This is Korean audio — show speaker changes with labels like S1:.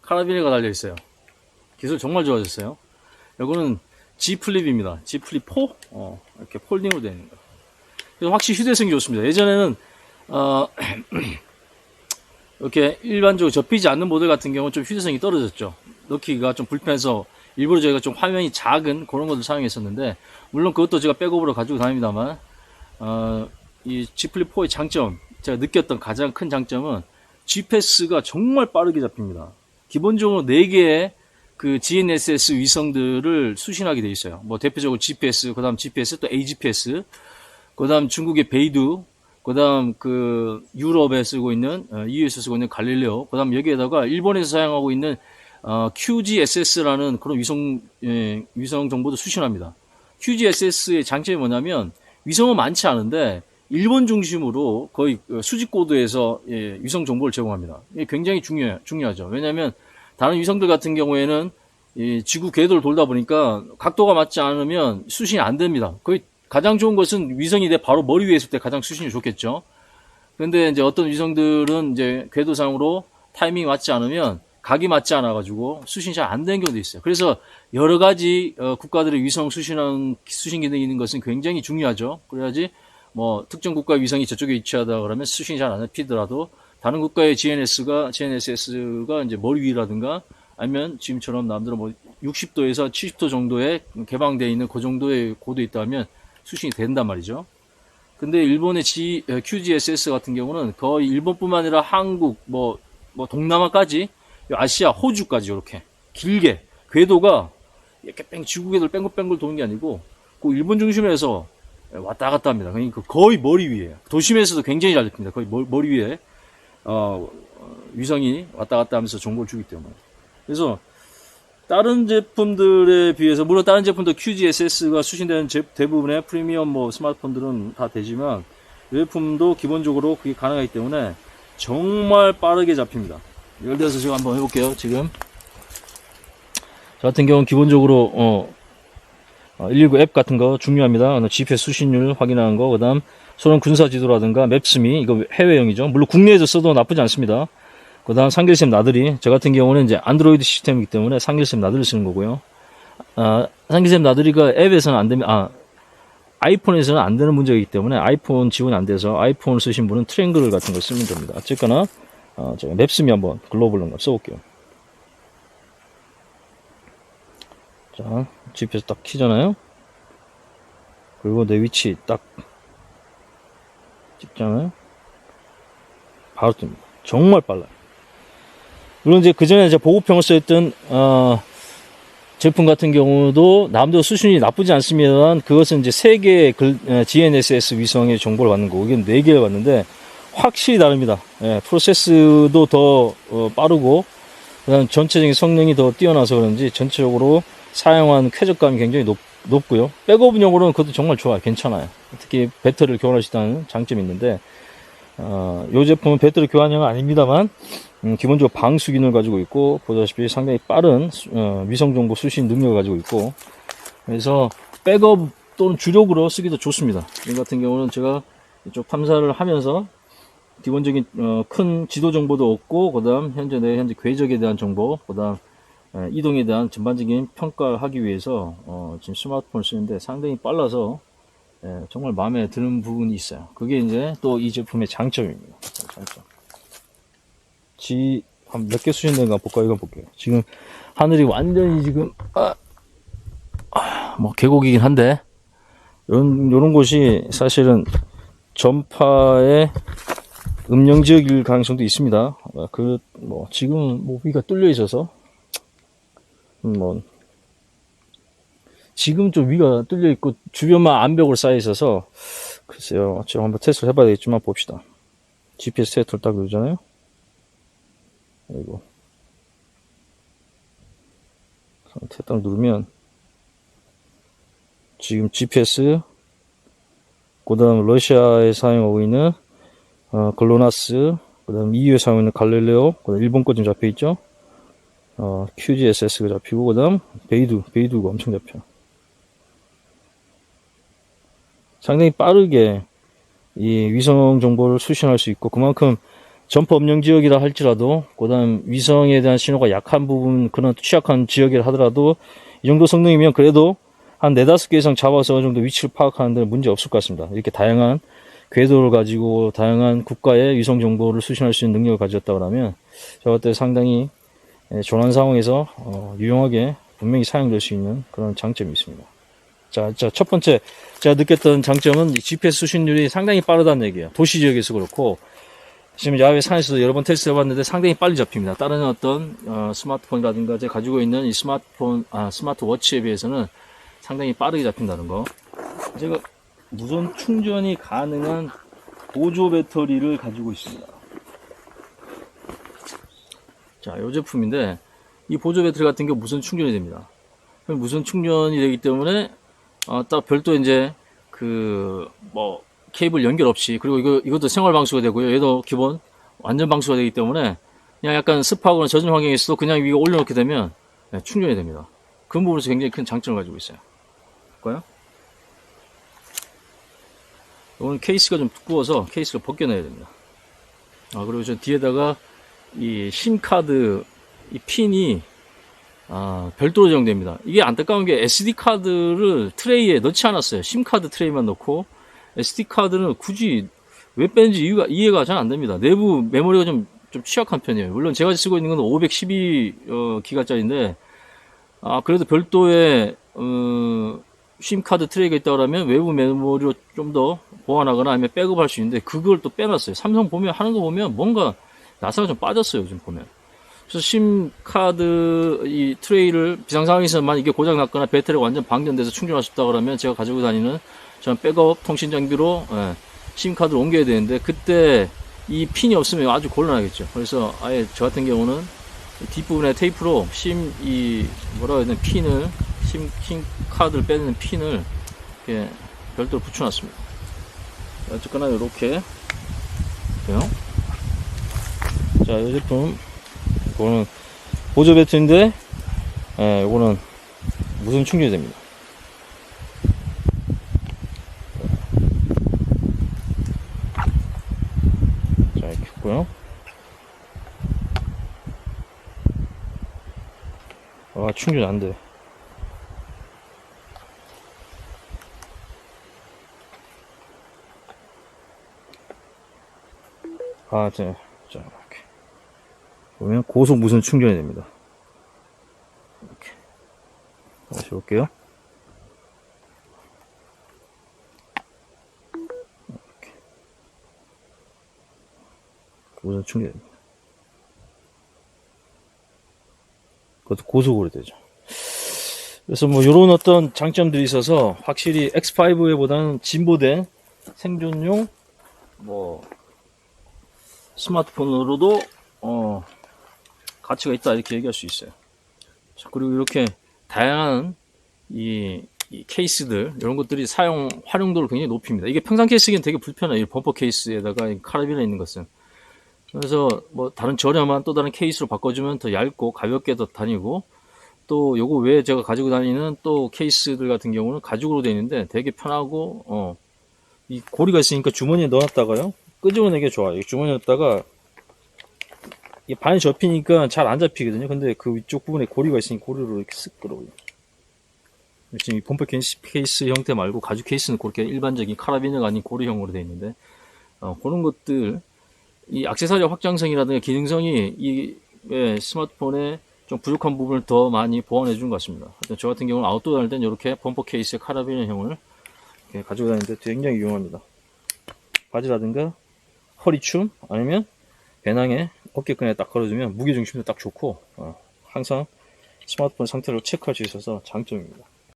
S1: 카라비네가 달려 있어요. 기술 정말 좋아졌어요. 이거는 G 플립입니다. G 플립 4. 이렇게 폴딩으로 되어 있는 거. 그래서 확실히 휴대성이 좋습니다. 예전에는 이렇게 일반적으로 접히지 않는 모델 같은 경우는 좀 휴대성이 떨어졌죠. 넣기가 좀 불편해서 일부러 저희가 좀 화면이 작은 그런 것들 사용했었는데, 물론 그것도 제가 백업으로 가지고 다닙니다만, 이 G 플립 4의 장점, 제가 느꼈던 가장 큰 장점은 GPS가 정말 빠르게 잡힙니다. 기본적으로 4개의 그 GNSS 위성들을 수신하게 되어 있어요. 뭐 대표적으로 GPS, 그 다음 GPS, 또 AGPS, 그 다음 중국의 베이두, 그 다음 그 유럽에 쓰고 있는, EU에서 쓰고 있는 갈릴레오, 그 다음 여기에다가 일본에서 사용하고 있는 QGSS라는 그런 위성 정보도 수신합니다. QGSS의 장점이 뭐냐면 위성은 많지 않은데 일본 중심으로 거의 수직고도에서 위성 정보를 제공합니다. 이게 굉장히 중요하죠. 왜냐하면 다른 위성들 같은 경우에는 지구 궤도를 돌다 보니까 각도가 맞지 않으면 수신이 안 됩니다. 거의 가장 좋은 것은 위성이 내 바로 머리 위에 있을 때 가장 수신이 좋겠죠. 그런데 이제 어떤 위성들은 이제 궤도상으로 타이밍이 맞지 않으면 각이 맞지 않아가지고 수신이 잘 안 되는 경우도 있어요. 그래서 여러 가지 국가들의 위성 수신 기능이 있는 것은 굉장히 중요하죠. 그래야지 뭐 특정 국가 위성이 저쪽에 위치하다 그러면 수신이 잘 안 잡히더라도 다른 국가의 GNSS가 이제 머리 위라든가 아니면 지금처럼 남들은 뭐 60도에서 70도 정도에 개방되어 있는 그 정도의 고도에 있다면 수신이 된단 말이죠. 근데 일본의 QGSS 같은 경우는 거의 일본뿐만 아니라 한국, 뭐 동남아까지, 아시아, 호주까지 이렇게 길게 궤도가 이렇게 지구 궤도를 뺑글뺑글 도는 게 아니고 그 일본 중심에서 왔다 갔다 합니다. 그러니까 거의 머리 위에, 도심에서도 굉장히 잘 잡힙니다. 거의 머리 위에 위성이 왔다 갔다 하면서 정보를 주기 때문에. 그래서 다른 제품들에 비해서, 물론 다른 제품도 QGSS가 수신되는 대부분의 프리미엄 스마트폰들은 다 되지만 이 제품도 기본적으로 그게 가능하기 때문에 정말 빠르게 잡힙니다. 예를 들어서 제가 한번 해볼게요. 지금 저 같은 경우는 기본적으로 119 앱 같은 거 중요합니다. GPS 수신율 확인하는 거, 그 다음 소련 군사 지도라든가 맵스미, 이거 해외용이죠. 물론 국내에서 써도 나쁘지 않습니다. 그 다음 상길샘 나들이, 저 같은 경우는 이제 안드로이드 시스템이기 때문에 상길샘 나들이 쓰는 거고요. 상길샘 나들이가 앱에서는 안 되면, 아이폰에서는 안 되는 문제이기 때문에 아이폰 지원이 안 돼서 아이폰 쓰신 분은 트랭글 같은 걸 쓰면 됩니다. 어쨌거나 제가 맵스미 한번 글로벌로 한번 써볼게요. 자, GPS 딱 키잖아요. 그리고 내 위치 딱 찍잖아요. 바로 뜹니다. 정말 빨라요. 물론 이제 그 전에 보급형을 써있던 제품 같은 경우도 남도 수준이 나쁘지 않습니다만, 그것은 이제 3개의 GNSS 위성의 정보를 받는 거고, 이게 4개를 받는데 확실히 다릅니다. 프로세스도 더 빠르고, 그다음 전체적인 성능이 더 뛰어나서 그런지 전체적으로 사용한 쾌적감이 굉장히 높고요. 백업용으로는 그것도 정말 좋아요. 괜찮아요. 특히 배터리를 교환할 수 있다는 장점이 있는데, 이 제품은 배터리 교환형은 아닙니다만, 기본적으로 방수 기능을 가지고 있고, 보다시피 상당히 빠른 위성 정보 수신 능력을 가지고 있고, 그래서 백업 또는 주력으로 쓰기도 좋습니다. 이 같은 경우는 제가 이쪽 탐사를 하면서 기본적인 큰 지도 정보도 얻고, 그다음 현재 궤적에 대한 정보, 그다음 이동에 대한 전반적인 평가를 하기 위해서 지금 스마트폰을 쓰는데 상당히 빨라서 정말 마음에 드는 부분이 있어요. 그게 이제 또 이 제품의 장점입니다. 장점. 한 몇 개 수신된가 볼까요? 이거 볼게요. 지금 하늘이 완전히 지금 뭐 계곡이긴 한데 요런 곳이 사실은 전파의 음영 지역일 가능성도 있습니다. 지금 위가 뚫려 있어서 지금 좀 위가 뚫려 있고 주변만 암벽으로 쌓여 있어서 글쎄요. 제가 한번 테스트를 해봐야 되겠지만 봅시다. GPS 테스트를 딱 누르잖아요. 이거 상태 딱 누르면 지금 GPS, 그 다음 러시아에 사용하고 있는 글로나스, 그 다음 EU에 사용하고 있는 갈릴레오, 그 다음 일본 거 좀 잡혀있죠. QGSS가 잡히고, 그 다음 베이두가 엄청 잡혀. 상당히 빠르게 이 위성 정보를 수신할 수 있고, 그만큼 전파 음영 지역이라 할지라도, 그 다음 위성에 대한 신호가 약한 부분, 그런 취약한 지역이라 하더라도, 이 정도 성능이면 그래도 한 4, 5개 이상 잡아서 어느 정도 위치를 파악하는 데 문제 없을 것 같습니다. 이렇게 다양한 궤도를 가지고 다양한 국가의 위성 정보를 수신할 수 있는 능력을 가졌다고 하면, 저것 때 상당히 조난 상황에서 유용하게 분명히 사용될 수 있는 그런 장점이 있습니다. 자, 첫 번째 제가 느꼈던 장점은 GPS 수신율이 상당히 빠르다는 얘기예요. 도시 지역에서 그렇고, 지금 야외 산에서도 여러 번 테스트 해봤는데 상당히 빨리 잡힙니다. 다른 어떤 스마트폰이라든가 제가 가지고 있는 이 스마트워치에 비해서는 상당히 빠르게 잡힌다는 거. 제가 무선 충전이 가능한 보조 배터리를 가지고 있습니다. 자, 이 제품인데 이 보조 배터리 같은 경우 무선 충전이 됩니다. 무선 충전이 되기 때문에 딱 별도 이제 케이블 연결 없이, 그리고 이것도 생활 방수가 되고요. 얘도 기본 완전 방수가 되기 때문에 그냥 약간 습하거나 젖은 환경에서도 그냥 위에 올려놓게 되면 충전이 됩니다. 그 부분에서 굉장히 큰 장점을 가지고 있어요. 볼까요? 이건 케이스가 좀 두꺼워서 케이스를 벗겨내야 됩니다. 그리고 저 뒤에다가 이 심카드 이 핀이 별도로 제공됩니다. 이게 안타까운 게 SD카드를 트레이에 넣지 않았어요. 심카드 트레이만 넣고 SD카드는 굳이 왜 뺀지 이해가 잘 안 됩니다. 내부 메모리가 좀 취약한 편이에요. 물론 제가 쓰고 있는 건 512기가짜리인데 그래도 별도의 심카드 트레이가 있다고 하면 외부 메모리로 좀 더 보완하거나 아니면 백업할 수 있는데 그걸 또 빼놨어요. 삼성 보면 하는 거 보면 뭔가 나사가 좀 빠졌어요. 요즘 보면. 그래서 심카드 이 트레이를 비상상황에서만 이게 고장났거나 배터리가 완전 방전돼서 충전할 수 있다 그러면 제가 가지고 다니는 저는 백업 통신 장비로 심카드를 옮겨야 되는데 그때 이 핀이 없으면 아주 곤란하겠죠. 그래서 아예 저 같은 경우는 뒷부분에 테이프로 핀을 심카드를 빼는 핀을 이렇게 별도로 붙여놨습니다. 어쨌거나 이렇게 돼요. 자, 이 제품 이거는 보조 배터리인데 이거는 무선 충전이 됩니다. 자, 이렇게 있고요. 충전이 안 돼. 자, 이렇게 보면 고속 무선 충전이 됩니다. 이렇게 다시 볼게요. 이렇게 무선 충전입니다. 그것도 고속으로 되죠. 그래서 요런 어떤 장점들이 있어서 확실히 X5보다는 진보된 생존용 스마트폰으로도 가치가 있다 이렇게 얘기할 수 있어요. 자, 그리고 이렇게 다양한 이 케이스들 이런 것들이 사용 활용도를 굉장히 높입니다. 이게 평상 케이스기는 되게 불편해요. 이 범퍼 케이스에다가 카라비너 있는 것은. 그래서 다른 저렴한 또 다른 케이스로 바꿔주면 더 얇고 가볍게 더 다니고, 또 요거 외에 제가 가지고 다니는 또 케이스들 같은 경우는 가죽으로 되어 있는데 되게 편하고 이 고리가 있으니까 주머니에 넣어놨다가요 끄집어내기 좋아요. 주머니에 넣었다가 이 반이 접히니까 잘 안 잡히거든요. 근데 그 위쪽 부분에 고리가 있으니 고리로 이렇게 쓱 끌어올려. 지금 이 범퍼 케이스 형태 말고 가죽 케이스는 그렇게 일반적인 카라비너가 아닌 고리형으로 되어 있는데 그런 것들, 이 액세서리 확장성이라든가 기능성이 이 스마트폰에 좀 부족한 부분을 더 많이 보완해 준 것 같습니다. 저 같은 경우는 아웃도어 다닐 땐 이렇게 범퍼 케이스의 카라비너형을 이렇게 가지고 다니는데 굉장히 유용합니다. 바지라든가 허리춤 아니면 배낭에 어깨끈에 딱 걸어주면 무게중심도 딱 좋고 항상 스마트폰 상태를 체크할 수 있어서 장점입니다.